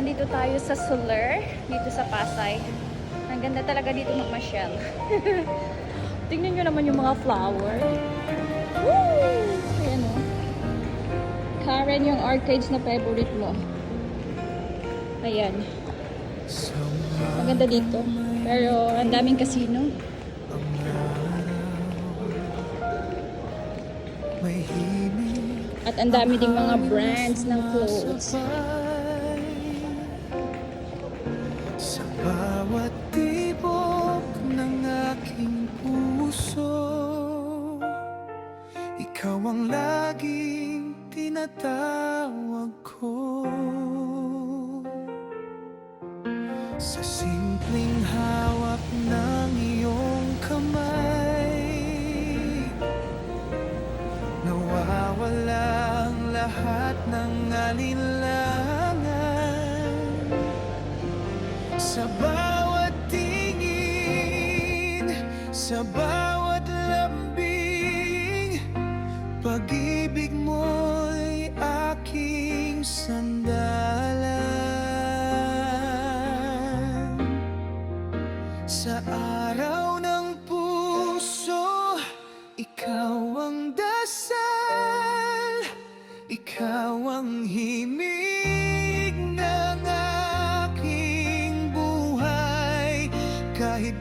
nandito tayo sa Soler, dito sa Pasay. Ang ganda talaga dito magmasyal. Tingnan nyo naman yung mga flower. Woo! Ayan o. Karen, yung arcades na favorite mo. Ayan. Ang ganda dito. Pero ang daming casino. At ang dami ding mga brands ng clothes. Sa bawat tibok ng aking puso, ikaw ang laging tinatawag ko. Sa simpleng hawak ng iyong kamay, nawawala ang lahat ng alinlangan. Sa bawat tingin, sa bawat lambing, pag-ibig mo'y aking sandalan. Sa araw ng puso, ikaw ang dasal, ikaw ang himig ng aking buhay. Kahit